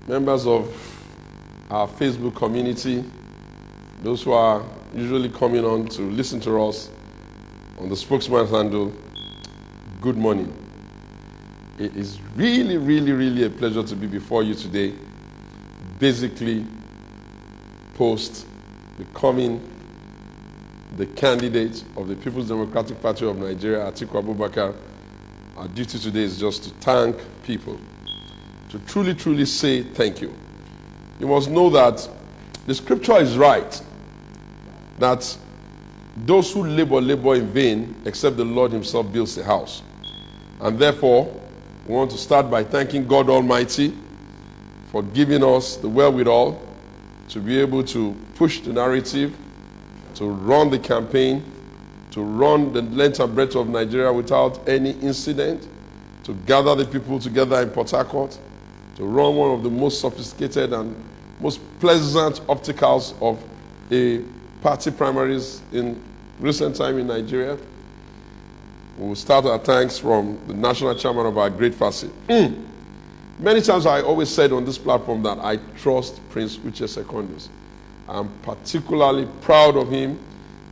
members of our Facebook community, those who are usually coming on to listen to us on the spokesman's handle, good morning. It is really, really, really a pleasure to be before you today, basically post becoming the candidate of the People's Democratic Party of Nigeria, Atiku Abubakar. Our duty today is just to thank people, to truly, truly say thank you. You must know that the scripture is right, that those who labor in vain, except the Lord himself builds the house. And therefore, we want to start by thanking God Almighty for giving us the wherewithal to be able to push the narrative, to run the campaign, to run the length and breadth of Nigeria without any incident, to gather the people together in Port Harcourt, to run one of the most sophisticated and most pleasant opticals of a party primaries in recent time in Nigeria. We will start our thanks from the national chairman of our great party. Many times I always said on this platform that I trust Prince Uche Secondus. I'm particularly proud of him,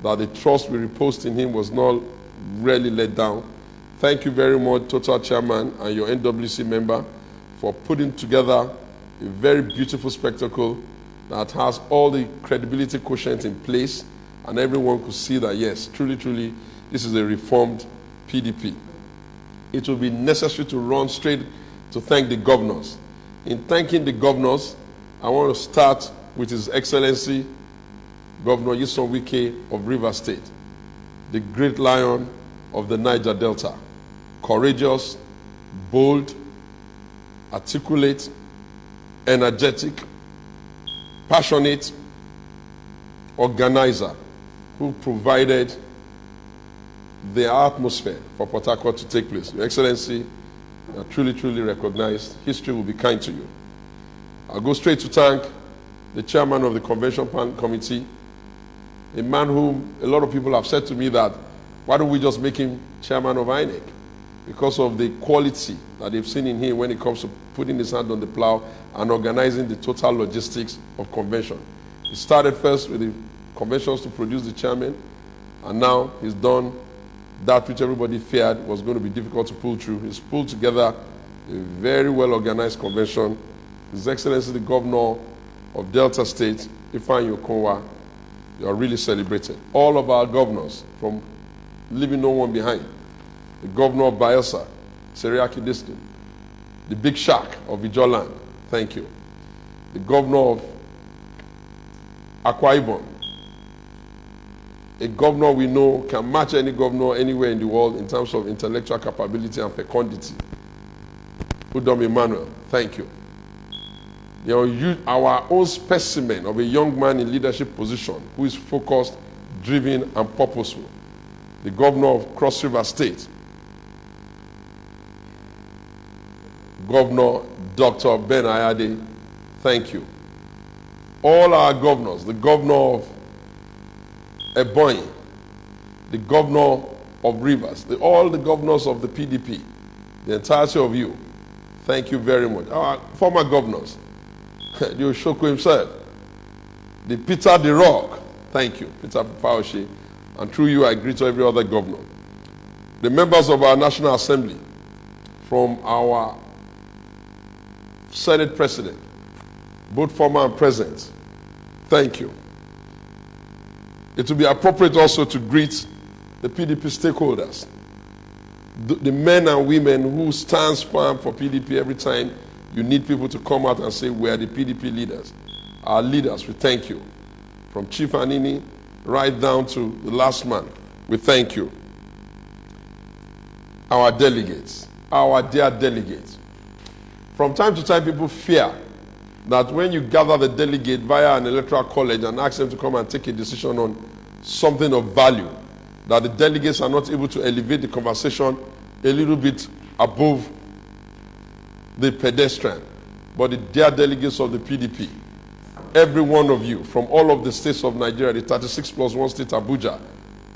that the trust we reposed in him was not really let down. Thank you very much, Total Chairman and your NWC member, for putting together a very beautiful spectacle that has all the credibility quotient in place, and everyone could see that, yes, truly, truly, this is a reformed PDP. It will be necessary to run straight to thank the governors. In thanking the governors, I want to start with His Excellency Governor Nyesom Wike of Rivers State, the great lion of the Niger Delta, courageous, bold, articulate, energetic, passionate organizer who provided the atmosphere for Port Harcourt to take place. Your Excellency, you are truly, truly recognized. History will be kind to you. I'll go straight to thank the chairman of the Convention Committee, a man whom a lot of people have said to me that, why don't we just make him chairman of INEC? Because of the quality that they've seen in him when it comes to putting his hand on the plow and organizing the total logistics of convention. He started first with the conventions to produce the chairman, and now he's done that which everybody feared was going to be difficult to pull through. He's pulled together a very well-organized convention. His Excellency, the Governor of Delta State, Ifeanyi Okonwa, you are really celebrated. All of our governors, from leaving no one behind. The Governor of Bayelsa, Seriaki District. The Big Shark of Ijoland, thank you. The Governor of Akwa Ibom, a governor we know can match any governor anywhere in the world in terms of intellectual capability and fecundity. Udom Emmanuel, thank you. Our own specimen of a young man in leadership position who is focused, driven, and purposeful. The Governor of Cross River State, Governor Dr. Ben Ayade, thank you. All our governors, the Governor of Ebonyi, the Governor of Rivers, all the governors of the PDP, the entirety of you, thank you very much. Our former governors, the Oshoko himself, the Peter the Rock, thank you, Peter Paoshe, and through you I greet every other governor. The members of our National Assembly, from our Senate President, both former and present, thank you. It will be appropriate also to greet the PDP stakeholders, the men and women who stand firm for PDP every time you need people to come out and say, we are the PDP leaders. Our leaders, we thank you. From Chief Anini right down to the last man, we thank you. Our delegates, our dear delegates. From time to time, people fear that when you gather the delegate via an electoral college and ask them to come and take a decision on something of value, that the delegates are not able to elevate the conversation a little bit above the pedestrian. But the dear delegates of the PDP, every one of you from all of the states of Nigeria, the 36 plus 1 state Abuja,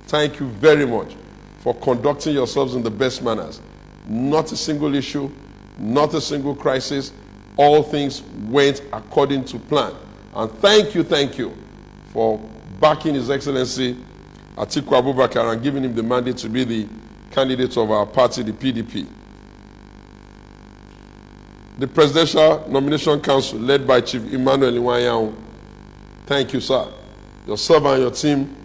thank you very much for conducting yourselves in the best manners. Not a single issue, not a single crisis, all things went according to plan. And thank you for backing His Excellency Atiku Abubakar and giving him the mandate to be the candidate of our party, the PDP. The Presidential Nomination Council, led by Chief Emmanuel Iwanyan, thank you, sir. Yourself and your team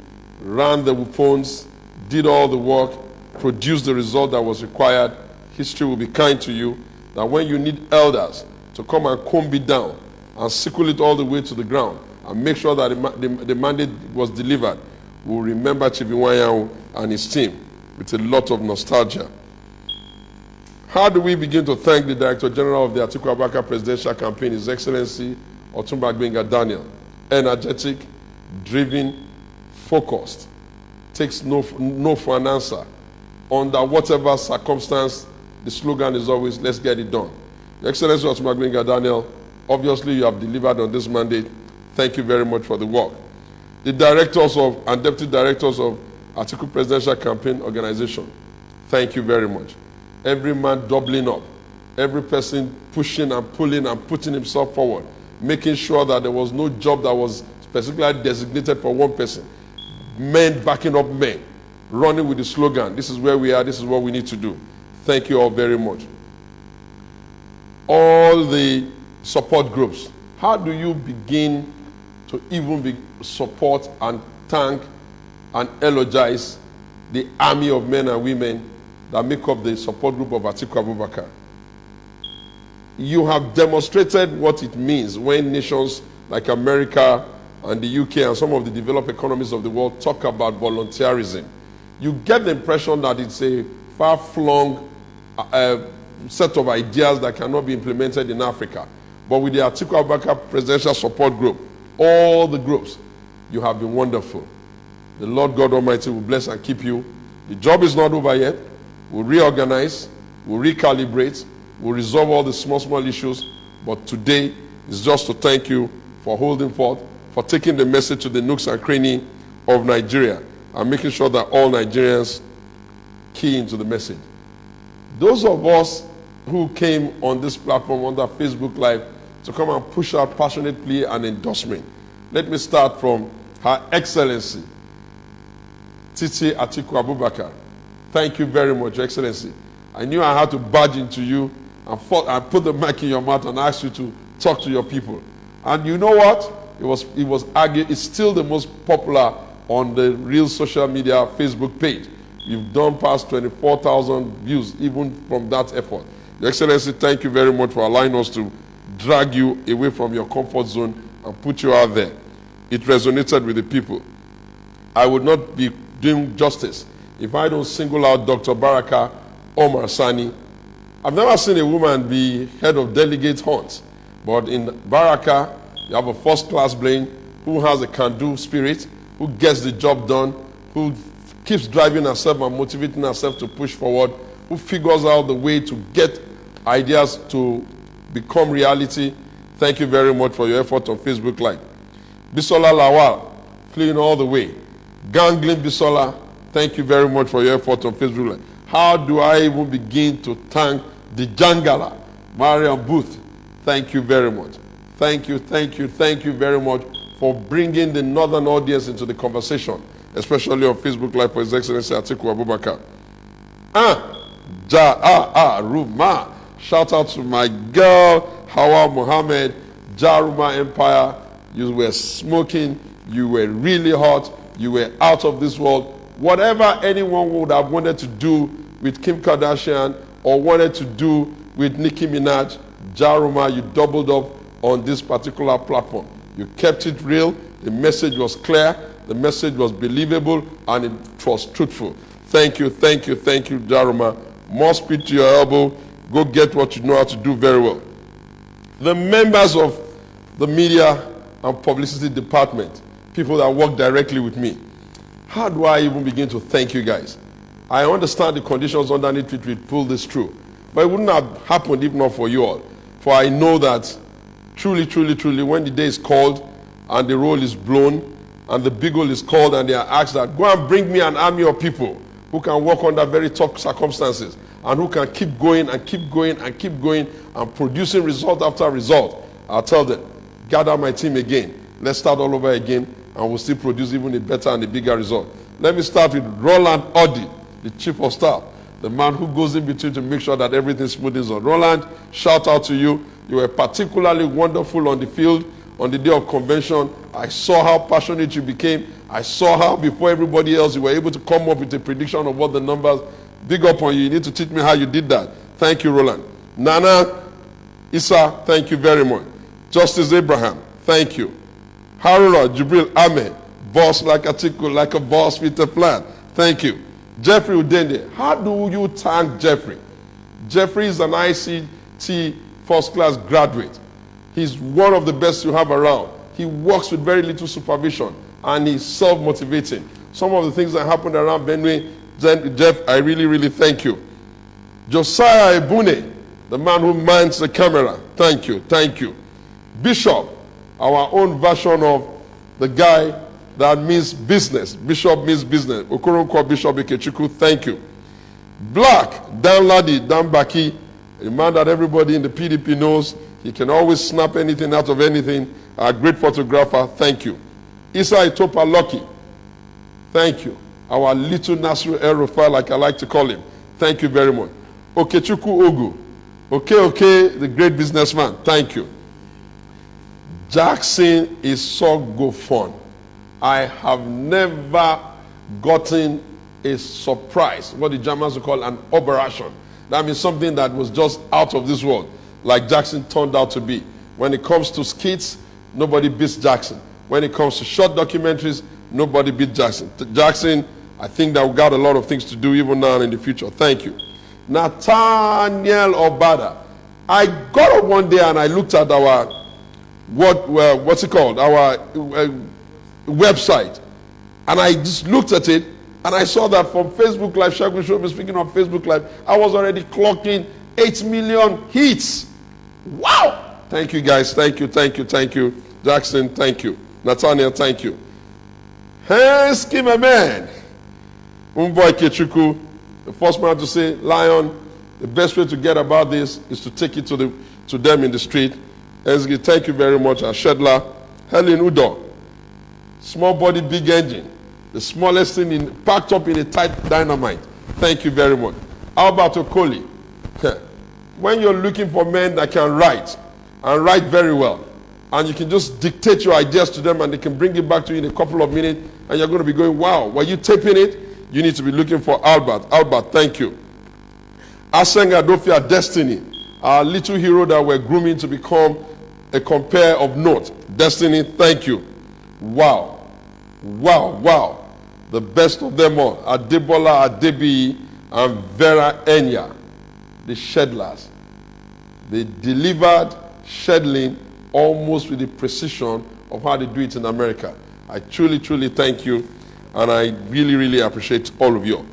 ran the phones, did all the work, produced the result that was required. History will be kind to you, that when you need elders to come and comb it down and sickle it all the way to the ground and make sure that the mandate was delivered, we'll remember Chief Iwanyan and his team with a lot of nostalgia. How do we begin to thank the Director General of the Atiku Abubakar Presidential Campaign, His Excellency Otumba Gbenga Daniel? Energetic, driven, focused, takes no for an answer. Under whatever circumstance, the slogan is always, let's get it done. Your Excellency Otumba Gbenga Daniel, obviously you have delivered on this mandate. Thank you very much for the work. The directors of and deputy directors of Atiku Presidential Campaign Organization, thank you very much. Every man doubling up, every person pushing and pulling and putting himself forward, making sure that there was no job that was specifically designated for one person. Men backing up men, running with the slogan, this is where we are, this is what we need to do. Thank you all very much. All the support groups, how do you begin to even support and thank and eulogize the army of men and women that make up the support group of Atiku Abubakar? You have demonstrated what it means when nations like America and the UK and some of the developed economies of the world talk about volunteerism. You get the impression that it's a far-flung set of ideas that cannot be implemented in Africa. But with the Atiku Abubakar Presidential Support Group, all the groups, you have been wonderful. The Lord God Almighty will bless and keep you. The job is not over yet. We'll reorganize, we'll recalibrate, we'll resolve all the small issues. But today is just to thank you for holding forth, for taking the message to the nooks and crannies of Nigeria and making sure that all Nigerians key into the message. Those of us who came on this platform under Facebook Live to come and push out passionate plea and endorsement. Let me start from Her Excellency, Titi Atiku Abubakar. Thank you very much, Your Excellency. I knew I had to barge into you and put the mic in your mouth and ask you to talk to your people. And you know what? It was argued, it's still the most popular on the real social media Facebook page. You've done past 24,000 views even from that effort. Your Excellency, thank you very much for allowing us to drag you away from your comfort zone and put you out there. It resonated with the people. I would not be doing justice if I don't single out Dr. Baraka Omar Sani. I've never seen a woman be head of delegate hunt, but in Baraka, you have a first-class brain who has a can-do spirit, who gets the job done, who keeps driving herself and motivating herself to push forward, who figures out the way to get ideas to become reality. Thank you very much for your effort on Facebook Live. Bisola Lawal, fleeing all the way. Gangling Bisola, thank you very much for your effort on Facebook Live. How do I even begin to thank the Jangala, Mariam Booth? Thank you very much. Thank you very much for bringing the northern audience into the conversation, especially on Facebook Live for His Excellency Atiku Abubakar. Ruma. Shout out to my girl, Hawa Mohammed, Jaruma Empire. You were smoking, you were really hot, you were out of this world. Whatever anyone would have wanted to do with Kim Kardashian or wanted to do with Nicki Minaj, Jaruma, you doubled up on this particular platform. You kept it real, the message was clear, the message was believable, and it was truthful. Thank you, Jaruma. More speed to your elbow. Go get what you know how to do very well. The members of the media and publicity department, people that work directly with me, how do I even begin to thank you guys? I understand the conditions underneath which we pull this through, but it wouldn't have happened if not for you all. For I know that truly, when the day is called and the roll is blown and the bugle is called and they are asked that, go and bring me an army of people who can work under very tough circumstances, and who can keep going and keep going and keep going and producing result after result, I'll tell them, gather my team again. Let's start all over again, and we'll still produce even a better and a bigger result. Let me start with Roland Oddi, the chief of staff, the man who goes in between to make sure that everything smooths on. Roland, shout out to you. You were particularly wonderful on the field on the day of convention. I saw how passionate you became. I saw how before everybody else you were able to come up with a prediction of what the numbers. Big up on you. You need to teach me how you did that. Thank you, Roland. Nana Issa, thank you very much. Justice Abraham, thank you. Haruna Jibril Ahmed, boss like Atiku, like a boss with a plan. Thank you. Jeffrey Udende, how do you thank Jeffrey? Jeffrey is an ICT first class graduate. He's one of the best you have around. He works with very little supervision and he's self-motivating. Some of the things that happened around Benue, Jeff, I really, really thank you. Josiah Ebune, the man who mans the camera, thank you, thank you. Bishop, our own version of the guy that means business. Bishop means business. Okoronkwo Bishop Ikechukwu, thank you. Black, Dan Ladi, Dan Baki, a man that everybody in the PDP knows. He can always snap anything out of anything. A great photographer, thank you. Issa Itopa Lucky, thank you. Our little Nasru El Rufai, like I like to call him, thank you very much. Okechukwu Ogu, okay, the great businessman, thank you. Jackson is so good fun. I have never gotten a surprise, what the Germans would call an operation. That means something that was just out of this world, like Jackson turned out to be. When it comes to skits, nobody beats Jackson. When it comes to short documentaries, nobody beats Jackson. Jackson, I think that we got a lot of things to do even now and in the future. Thank you. Nathaniel Obada. I got up one day and I looked at our, what's it called? Our website. And I just looked at it and I saw that from Facebook Live, Shagun Show, speaking on Facebook Live, I was already clocking 8 million hits. Wow! Thank you guys. Thank you, thank you, thank you. Jackson, thank you. Nathaniel, thank you. Hey, Skimmer Man. Umboy Kechukwu, the first man to say, Lion, the best way to get about this is to take it to them in the street. Ezgi, thank you very much. Ashedla, Helen Udo, small body, big engine. The smallest thing packed up in a tight dynamite. Thank you very much. Albert Okoli, when you're looking for men that can write, and write very well, and you can just dictate your ideas to them and they can bring it back to you in a couple of minutes, and you're going to be going, wow, were you taping it? You need to be looking for Albert. Albert, thank you. Asenga Dofia Destiny, our little hero that we're grooming to become a compare of note. Destiny, thank you. Wow. Wow, wow. The best of them all, Adebola Adebi and Vera Enya, the Shedlers. They delivered Shedling almost with the precision of how they do it in America. I truly, truly thank you, and I really, really appreciate all of you.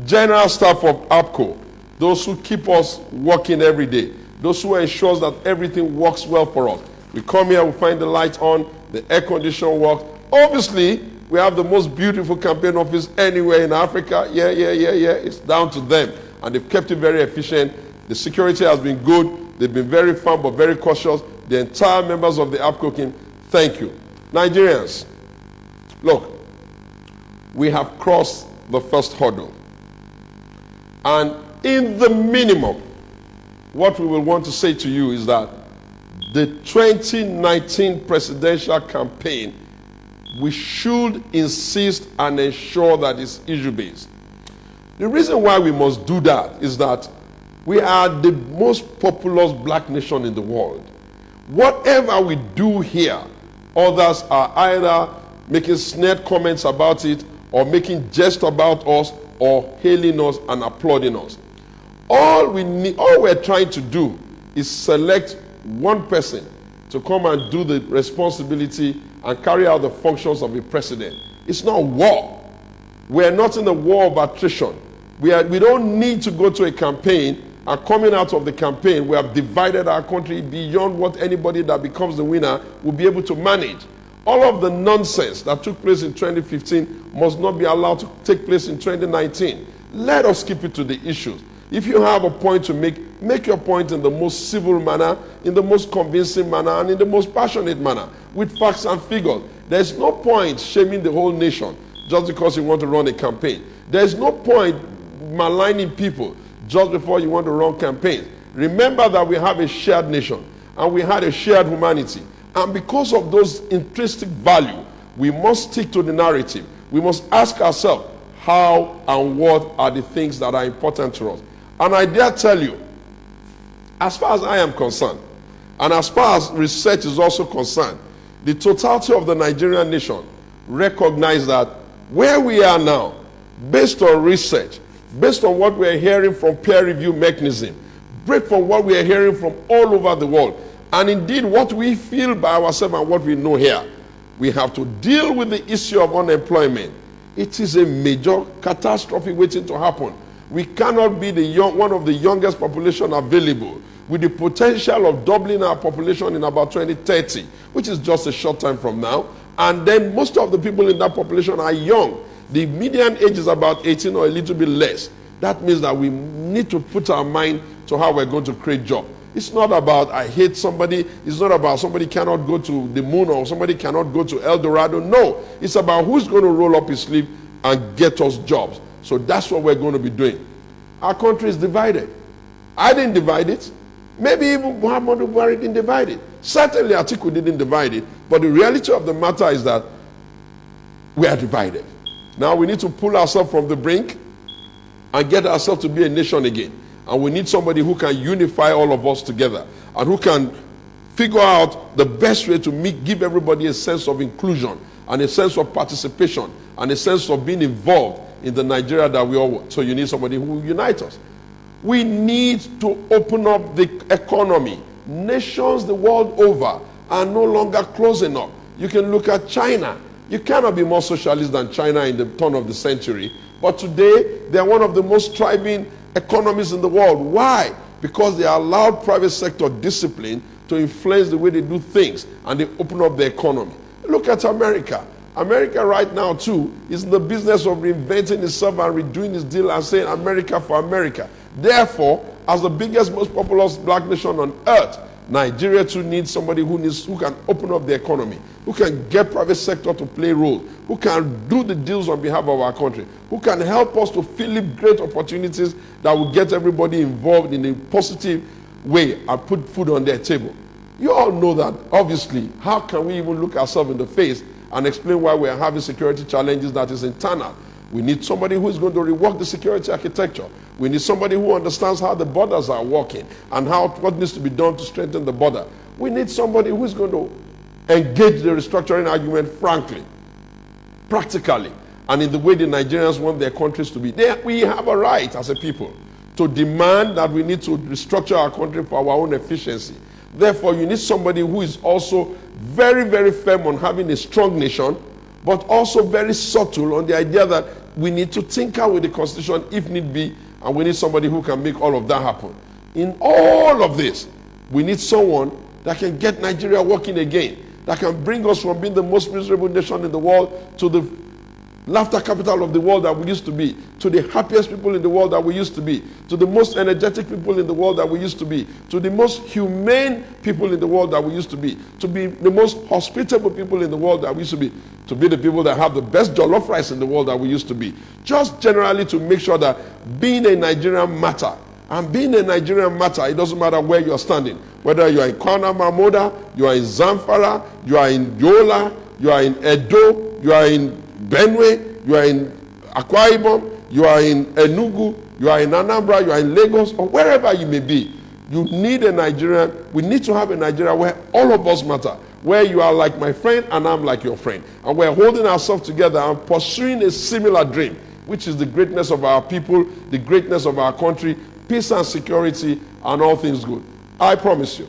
General staff of APCO, those who keep us working every day, those who ensure that everything works well for us. We come here, we find the lights on, the air condition works. Obviously, we have the most beautiful campaign office anywhere in Africa. Yeah. It's down to them. And they've kept it very efficient. The security has been good. They've been very firm but very cautious. The entire members of the APCO team, thank you. Nigerians, look, we have crossed the first hurdle. And in the minimum, what we will want to say to you is that the 2019 presidential campaign, we should insist and ensure that it's issue-based. The reason why we must do that is that we are the most populous black nation in the world. Whatever we do here, others are either making snide comments about it or making jest about us or hailing us and applauding us. All we're trying to do is select one person to come and do the responsibility and carry out the functions of a president. It's not war. We're not in a war of attrition. We don't need to go to a campaign, and coming out of the campaign, we have divided our country beyond what anybody that becomes the winner will be able to manage. All of the nonsense that took place in 2015 must not be allowed to take place in 2019. Let us keep it to the issues. If you have a point to make your point in the most civil manner, in the most convincing manner, and in the most passionate manner, with facts and figures. There's no point shaming the whole nation just because you want to run a campaign. There's no point maligning people just before you want to run campaigns. Remember that we have a shared nation and we had a shared humanity. And because of those intrinsic value, we must stick to the narrative. We must ask ourselves, how and what are the things that are important to us? And I dare tell you, as far as I am concerned, and as far as research is also concerned, the totality of the Nigerian nation recognize that where we are now, based on research, based on what we are hearing from peer review mechanism, based on what we are hearing from all over the world, and indeed what we feel by ourselves and what we know here, we have to deal with the issue of unemployment. It is a major catastrophe waiting to happen. We cannot be one of the youngest population available with the potential of doubling our population in about 2030, which is just a short time from now. And then most of the people in that population are young. The median age is about 18 or a little bit less. That means that we need to put our mind to how we're going to create jobs. It's not about I hate somebody. It's not about somebody cannot go to the moon or somebody cannot go to El Dorado. No, it's about who's going to roll up his sleeve and get us jobs. So that's what we're going to be doing. Our country is divided. I didn't divide it. Maybe even Muhammadu Buhari didn't divide it. Certainly Atiku didn't divide it. But the reality of the matter is that we are divided. Now we need to pull ourselves from the brink and get ourselves to be a nation again. And we need somebody who can unify all of us together and who can figure out the best way to give everybody a sense of inclusion and a sense of participation and a sense of being involved in the Nigeria that we all want. So you need somebody who will unite us. We need to open up the economy. Nations the world over are no longer closing up. You can look at China. You cannot be more socialist than China in the turn of the century. But today, they are one of the most thriving economies in the world. Why? Because they allowed private sector discipline to influence the way they do things, and they open up the economy. Look at America. America right now, too, is in the business of reinventing itself and redoing its deal and saying America for America. Therefore, as the biggest, most populous black nation on earth, Nigeria too needs somebody who can open up the economy, who can get private sector to play roles, who can do the deals on behalf of our country, who can help us to fill in great opportunities that will get everybody involved in a positive way and put food on their table. You all know that, obviously. How can we even look ourselves in the face and explain why we are having security challenges that is internal? We need somebody who is going to rework the security architecture. We need somebody who understands how the borders are working and what needs to be done to strengthen the border. We need somebody who is going to engage the restructuring argument frankly, practically, and in the way the Nigerians want their countries to be. We have a right as a people to demand that we need to restructure our country for our own efficiency. Therefore, you need somebody who is also very, very firm on having a strong nation, but also very subtle on the idea that we need to tinker with the Constitution if need be, and we need somebody who can make all of that happen. In all of this, we need someone that can get Nigeria working again, that can bring us from being the most miserable nation in the world to the laughter capital of the world that we used to be, to the happiest people in the world that we used to be, to the most energetic people in the world that we used to be, to the most humane people in the world that we used to be the most hospitable people in the world that we used to be the people that have the best jollof rice in the world that we used to be. Just generally to make sure that being a Nigerian matter. And being a Nigerian matter, it doesn't matter where you're standing. Whether you are in Kwana Mamoda, you are in Zamfara, you are in Yola, you are in Edo, you are in Benue, you are in Akwa Ibom, you are in Enugu, you are in Anambra, you are in Lagos, or wherever you may be. You need a Nigerian. We need to have a Nigeria where all of us matter, where you are like my friend and I'm like your friend. And we're holding ourselves together and pursuing a similar dream, which is the greatness of our people, the greatness of our country, peace and security, and all things good. I promise you,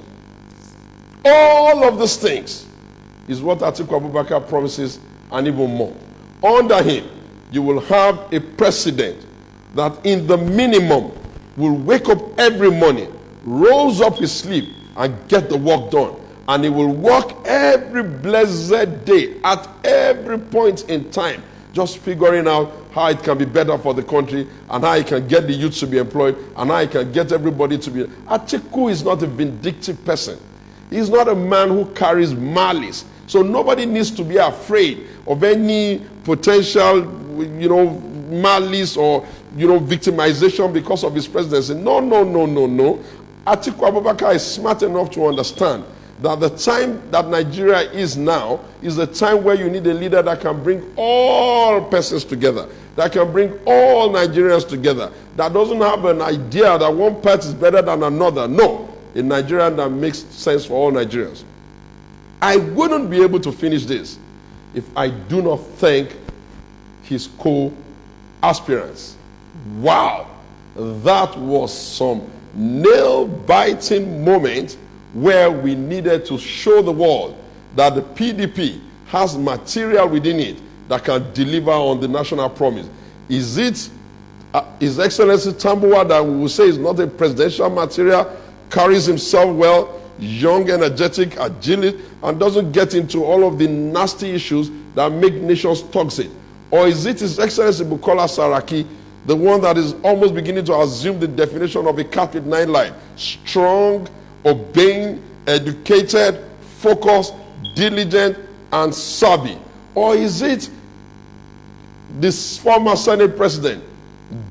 all of these things is what Atiku Abubakar promises and even more. Under him, you will have a president that in the minimum will wake up every morning, rolls up his sleeve and get the work done. And he will work every blessed day at every point in time just figuring out how it can be better for the country and how it can get the youth to be employed and how it can get everybody to be. Atiku is not a vindictive person. He's not a man who carries malice. So nobody needs to be afraid of any potential, malice or, victimization because of his presidency. No. Atiku Abubakar is smart enough to understand that the time that Nigeria is now is the time where you need a leader that can bring all persons together, that can bring all Nigerians together, that doesn't have an idea that one part is better than another. No, a Nigerian that makes sense for all Nigerians. I wouldn't be able to finish this if I do not thank his co-aspirants. Wow, that was some nail-biting moment where we needed to show the world that the PDP has material within it that can deliver on the national promise. Is it His Excellency Tambuwa, that we will say is not a presidential material, carries himself well, young, energetic, agile, and doesn't get into all of the nasty issues that make nations toxic? Or is it His Excellency Bukola Saraki, the one that is almost beginning to assume the definition of a cat with 9 lives? Strong, obeying, educated, focused, diligent, and savvy? Or is it this former Senate President,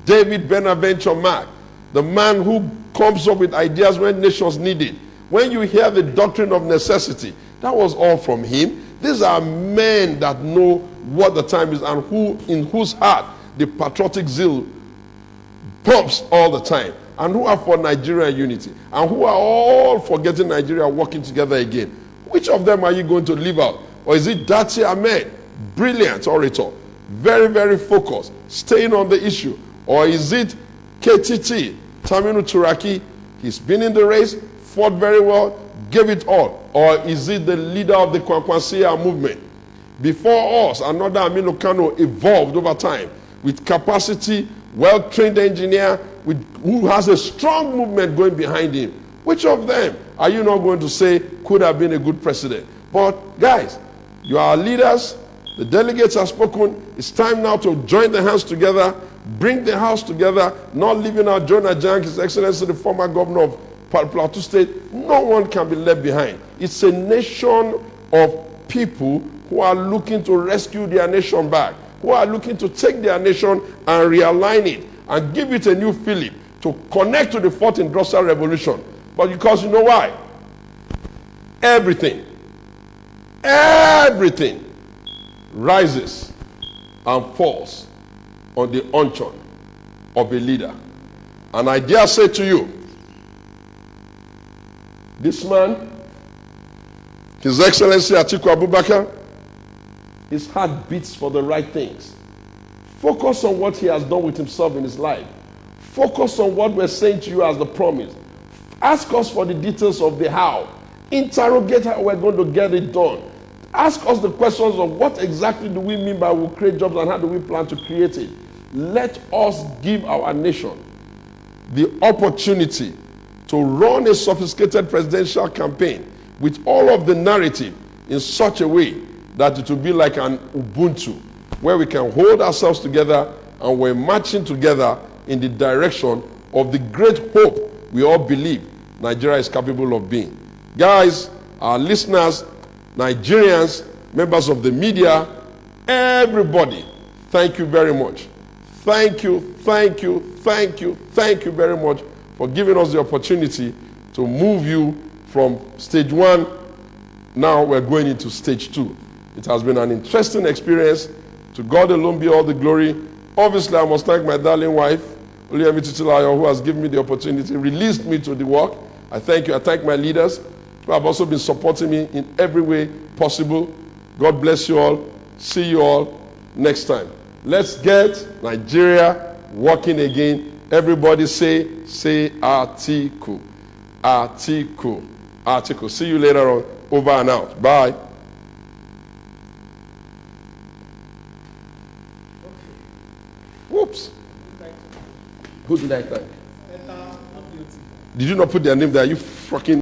David Benaventure Mark, the man who comes up with ideas when nations need it? When you hear the doctrine of necessity, that was all from him. These are men that know what the time is and in whose heart the patriotic zeal pumps all the time, and who are for Nigerian unity, and who are all for getting Nigeria working together again. Which of them are you going to leave out? Or is it Dati Ahmed, brilliant orator, very, very focused, staying on the issue? Or is it KTT, Taminu Turaki? He's been in the race, fought very well, gave it all. Or is it the leader of the Kwankwansia movement? Before us, another Aminu Kano evolved over time with capacity, well-trained engineer who has a strong movement going behind him. Which of them are you not going to say could have been a good president? But guys, you are leaders. The delegates have spoken. It's time now to join the hands together, bring the house together, not leaving out Jonah Jank, His Excellency the former governor of Plateau State. No one can be left behind. It's a nation of people who are looking to rescue their nation back, who are looking to take their nation and realign it and give it a new fillip to connect to the 4th Industrial Revolution. But because you know why? Everything rises and falls on the unction of a leader. And I dare say to you, this man, His Excellency Atiku Abubakar, his heart beats for the right things. Focus on what he has done with himself in his life. Focus on what we're saying to you as the promise. Ask us for the details of the how. Interrogate how we're going to get it done. Ask us the questions of what exactly do we mean by we'll create jobs and how do we plan to create it. Let us give our nation the opportunity to run a sophisticated presidential campaign with all of the narrative in such a way that it will be like an Ubuntu, where we can hold ourselves together and we're marching together in the direction of the great hope we all believe Nigeria is capable of being. Guys, our listeners, Nigerians, members of the media, everybody, thank you very much. Thank you very much for giving us the opportunity to move you from stage 1. Now we're going into stage 2. It has been an interesting experience. To God alone be all the glory. Obviously, I must thank my darling wife, Oluyemi Titilayo, who has given me the opportunity, released me to the work. I thank you. I thank my leaders who have also been supporting me in every way possible. God bless you all. See you all next time. Let's get Nigeria working again. Everybody say Atiku. Atiku. Atiku. See you later on. Over and out. Bye. Whoops. Who did I thank? Did you not put their name there? You fucking...